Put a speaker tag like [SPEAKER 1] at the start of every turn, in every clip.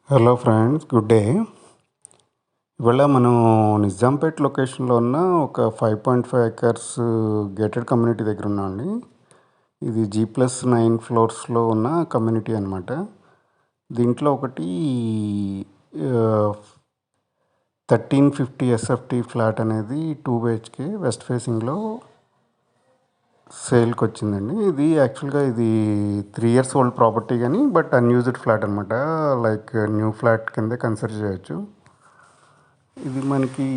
[SPEAKER 1] Hello friends, good day. ఇవాళ మనం నిజాంపేట్ లొకేషన్లో ఉన్న ఒక 5.5 ఎకర్స్ గేటెడ్ కమ్యూనిటీ దగ్గర ఉన్నామండి. ఇది G+9 ఫ్లోర్స్లో ఉన్న కమ్యూనిటీ అనమాట. దీంట్లో ఒకటి 1350 ఎస్ఎఫ్టీ ఫ్లాట్ అనేది 2 BHK వెస్ట్ ఫేసింగ్లో సేల్కి వచ్చిందండి. ఇది యాక్చువల్గా 3 years ఓల్డ్ ప్రాపర్టీ కానీ బట్ అన్యూజ్డ్ ఫ్లాట్ అనమాట. లైక్ న్యూ ఫ్లాట్ కింద కన్సిడర్ చేయొచ్చు. ఇది మనకి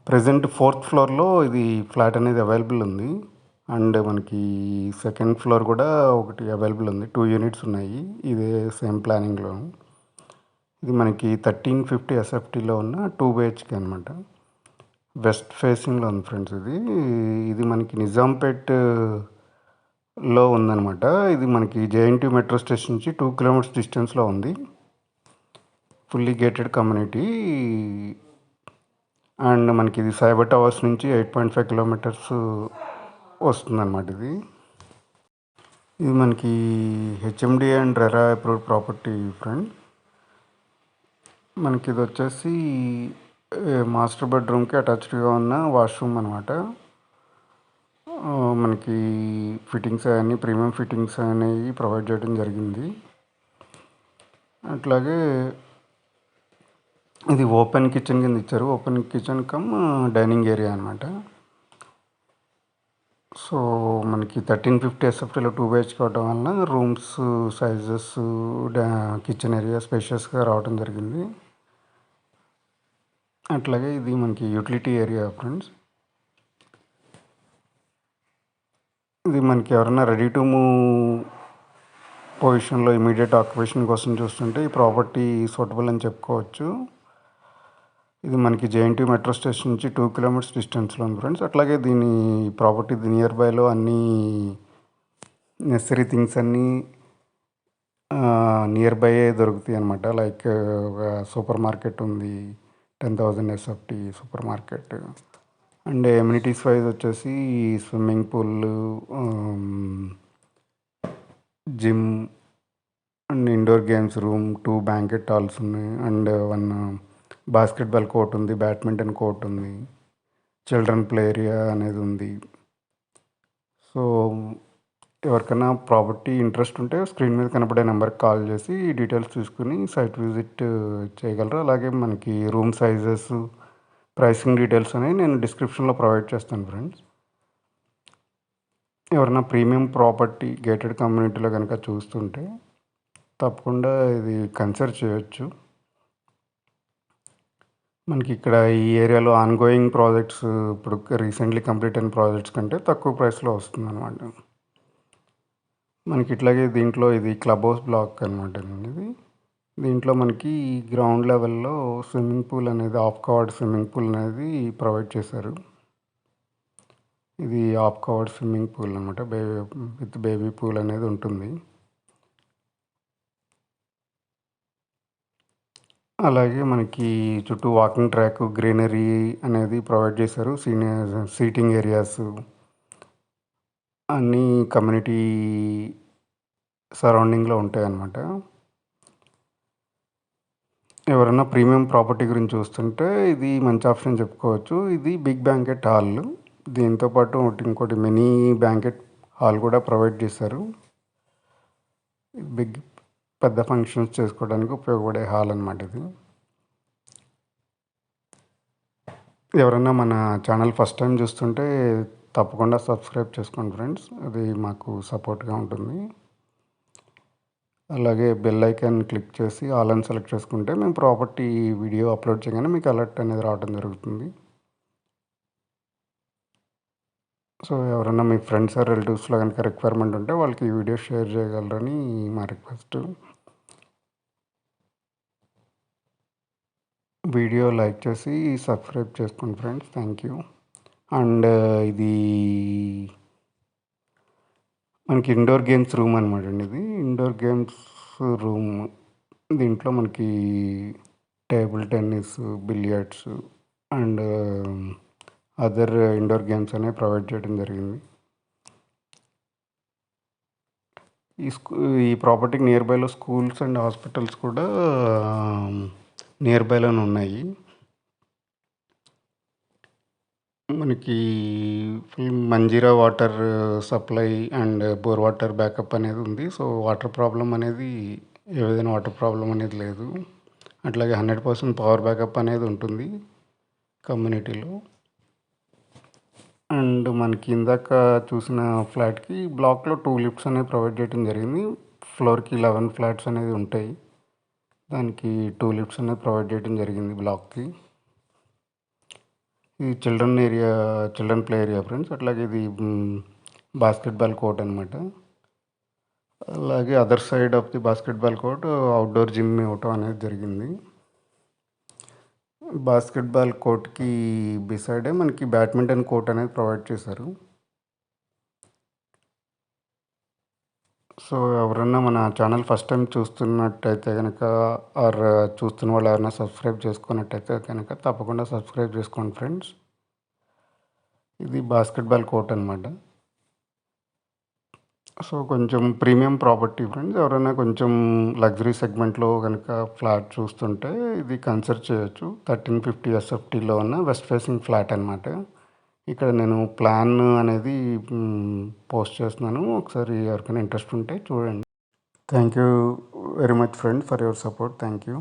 [SPEAKER 1] ప్రజెంట్ 4th ఫ్లోర్లో ఇది ఫ్లాట్ అనేది అవైలబుల్ ఉంది. అండ్ మనకి సెకండ్ ఫ్లోర్ కూడా ఒకటి అవైలబుల్ ఉంది. 2 units ఉన్నాయి ఇదే సేమ్ ప్లానింగ్లో. ఇది మనకి 1350 ఎస్ఎఫ్టీలో ఉన్న 2 BHK అనమాట. వెస్ట్ ఫేసింగ్లో ఉంది ఫ్రెండ్స్. ఇది మనకి నిజాంపేట్లో ఉందన్నమాట. ఇది మనకి JNT మెట్రో స్టేషన్ నుంచి 2 kilometers డిస్టెన్స్లో ఉంది. Fully gated community. అండ్ మనకి ఇది సైబర్ టవర్స్ నుంచి 8.5 kilometers వస్తుందన్నమాట. ఇది మనకి HMD and RERA approved property friend. మనకి ఇది వచ్చేసి మాస్టర్ బెడ్రూమ్కి అటాచ్డ్గా ఉన్న వాష్రూమ్ అనమాట. మనకి ఫిట్టింగ్స్ అవన్నీ ప్రీమియం ఫిట్టింగ్స్ అనేవి ప్రొవైడ్ చేయడం జరిగింది. అట్లాగే ఇది ఓపెన్ కిచెన్ కింద ఇచ్చారు. Open kitchen cum dining area అనమాట. సో మనకి 1350 ఎస్ఎఫ్టీలో 2 BHK అవడం వలన రూమ్స్ సైజెస్ కిచెన్ ఏరియా స్పేషియస్గా రావడం జరిగింది. అట్లాగే ఇది మనకి యూటిలిటీ ఏరియా ఫ్రెండ్స్. ఇది మనకి ఎవరైనా రెడీ టు మూవ్ పొజిషన్లో ఇమీడియట్ ఆక్యుపేషన్ కోసం చూస్తుంటే ఈ ప్రాపర్టీ సూటబుల్ అని చెప్పుకోవచ్చు. ఇది మనకి JNT మెట్రో స్టేషన్ నుంచి 2 kilometers డిస్టెన్స్లో ఉంది ఫ్రెండ్స్. అట్లాగే దీని ప్రాపర్టీ నియర్ బైలో అన్నీ నెసరీ థింగ్స్ అన్నీ నియర్ బైయే దొరుకుతాయి అనమాట. లైక్ సూపర్ మార్కెట్ ఉంది, 10,000 SFT super market. And amenities wise వచ్చేసి swimming pool, gym and indoor games room, 2 banquet halls ఉన్నాయి. అండ్ 1 బాస్కెట్బాల్ కోర్ట్ ఉంది, బ్యాడ్మింటన్ కోర్ట్ ఉంది, చిల్డ్రన్ ప్లే ఏరియా అనేది ఉంది. సో ఎవరికైనా ప్రాపర్టీ ఇంట్రెస్ట్ ఉంటే స్క్రీన్ మీద కనపడే నెంబర్కి కాల్ చేసి డీటెయిల్స్ తీసుకుని సైట్ విజిట్ చేయగలరు. అలాగే మనకి రూమ్ సైజెస్, ప్రైసింగ్ డీటెయిల్స్ అనేవి నేను డిస్క్రిప్షన్లో ప్రొవైడ్ చేస్తాను ఫ్రెండ్స్. ఎవరైనా ప్రీమియం ప్రాపర్టీ గేటెడ్ కమ్యూనిటీలో కనుక చూస్తుంటే తప్పకుండా ఇది కన్సిడర్ చేయొచ్చు. మనకి ఇక్కడ ఈ ఏరియాలో ఆన్గోయింగ్ ప్రాజెక్ట్స్, ఇప్పుడు రీసెంట్లీ కంప్లీట్ అయిన ప్రాజెక్ట్స్ కంటే తక్కువ ప్రైస్లో వస్తుంది అనమాట. మనకి ఇట్లాగే దీంట్లో ఇది క్లబ్ హౌస్ బ్లాక్ అనమాట. దీంట్లో మనకి గ్రౌండ్ లెవెల్లో స్విమ్మింగ్ పూల్ అనేది, ఆఫ్ కవర్డ్ స్విమ్మింగ్ పూల్ అనేది ప్రొవైడ్ చేశారు. ఇది ఆఫ్ కవర్డ్ స్విమ్మింగ్ పూల్ అనమాట. విత్ బేబీ పూల్ అనేది ఉంటుంది. అలాగే మనకి చుట్టూ వాకింగ్ ట్రాక్, గ్రీనరీ అనేది ప్రొవైడ్ చేశారు. సీటింగ్ ఏరియాస్ అన్నీ కమ్యూనిటీ సరౌండింగ్లో ఉంటాయి అన్నమాట. ఎవరైనా ప్రీమియం ప్రాపర్టీ గురించి చూస్తుంటే ఇది మంచి ఆప్షన్ చెప్పుకోవచ్చు. ఇది బిగ్ బ్యాంకెట్ హాల్, దీంతోపాటు ఇంకోటి మినీ బ్యాంకెట్ హాల్ కూడా ప్రొవైడ్ చేశారు. పెద్ద ఫంక్షన్స్ చేసుకోవడానికి ఉపయోగపడే హాల్ అనమాట ఇది. ఎవరైనా మన ఛానల్ ఫస్ట్ టైం చూస్తుంటే తప్పకుండా సబ్స్క్రైబ్ చేసుకోండి ఫ్రెండ్స్, అది మాకు సపోర్ట్గా ఉంటుంది. అలాగే బెల్ ఐకాన్ క్లిక్ చేసి ఆల్ అని సెలెక్ట్ చేసుకుంటే మేము ప్రాపర్టీ వీడియో అప్లోడ్ చేయగానే మీకు అలర్ట్ అనేది రావడం జరుగుతుంది. సో ఎవరైనా మీ ఫ్రెండ్స్ ఆర్ రిలేటివ్స్లో కనుక రిక్వైర్మెంట్ ఉంటే వాళ్ళకి ఈ వీడియో షేర్ చేయగలరని మా రిక్వెస్ట్. వీడియో లైక్ చేసి సబ్స్క్రైబ్ చేసుకోండి ఫ్రెండ్స్, థ్యాంక్ యూ. అండ్ ఇది మనకి ఇండోర్ గేమ్స్ రూమ్ అనమాట అండి. ఇది ఇండోర్ గేమ్స్ రూమ్. దీంట్లో మనకి table tennis, billiards and other indoor games అనేవి ప్రొవైడ్ చేయడం జరిగింది. ఈ స్కూ ఈ ప్రాపర్టీకి నియర్ బైలో స్కూల్స్ అండ్ హాస్పిటల్స్ కూడా నియర్ బైలోనే ఉన్నాయి. మనకి full Manjira water supply and bore water backup అనేది ఉంది. సో, వాటర్ ప్రాబ్లమ్ అనేది ఏ విధమైన వాటర్ ప్రాబ్లమ్ అనేది లేదు. అట్లాగే 100% పవర్ బ్యాకప్ అనేది ఉంటుంది కమ్యూనిటీలో. అండ్ మనకి ఇందాక చూసిన ఫ్లాట్‌కి బ్లాక్‌లో 2 లిఫ్ట్స్ అనేవి ప్రొవైడ్ చేయడం జరిగింది. ఫ్లోర్‌కి 11 ఫ్లాట్స్ అనేది ఉంటాయి. దానికి 2 లిఫ్ట్స్ అనేది ప్రొవైడ్ చేయడం జరిగింది బ్లాక్‌కి. ఇది చిల్డ్రన్ ప్లే ఏరియా ఫ్రెండ్స్. అట్లాగే ఇది బాస్కెట్‌బాల్ కోర్ట్ అనమాట. అలాగే other side of the basketball court outdoor gym ఇవ్వటం అనేది జరిగింది. బాస్కెట్‌బాల్ కోర్ట్‌కి బిసైడే మనకి బ్యాడ్మింటన్ కోర్ట్ అనేది ప్రొవైడ్ చేశారు. సో, ఎవరన్నా మన ఛానల్ ఫస్ట్ టైం చూస్తున్నట్టయితే గనక ఆర్ చూస్తున్న వాళ్ళు ఎవరైనా సబ్స్క్రైబ్ చేసుకున్నట్టయితే కనుక తప్పకుండా సబ్స్క్రైబ్ చేసుకోండి ఫ్రెండ్స్. ఇది బాస్కెట్‌బాల్ కోర్ట్ అనమాట. సో, కొంచెం ప్రీమియం ప్రాపర్టీ ఫ్రెండ్స్. ఎవరైనా కొంచెం లగ్జరీ సెగ్మెంట్‌లో గనక ఫ్లాట్ చూస్తుంటే ఇది కన్సిడర్ చేయొచ్చు. 1350 ఎస్ఎఫ్టీలో ఉన్న వెస్ట్ ఫేసింగ్ ఫ్లాట్ అనమాట. ఇక్కడ నేను ప్లాన్ అనేది పోస్ట్ చేస్తున్నాను. ఒకసారి ఎవరికైనా ఇంట్రెస్ట్ ఉంటే చూడండి. Thank you very much friend for your support. Thank you.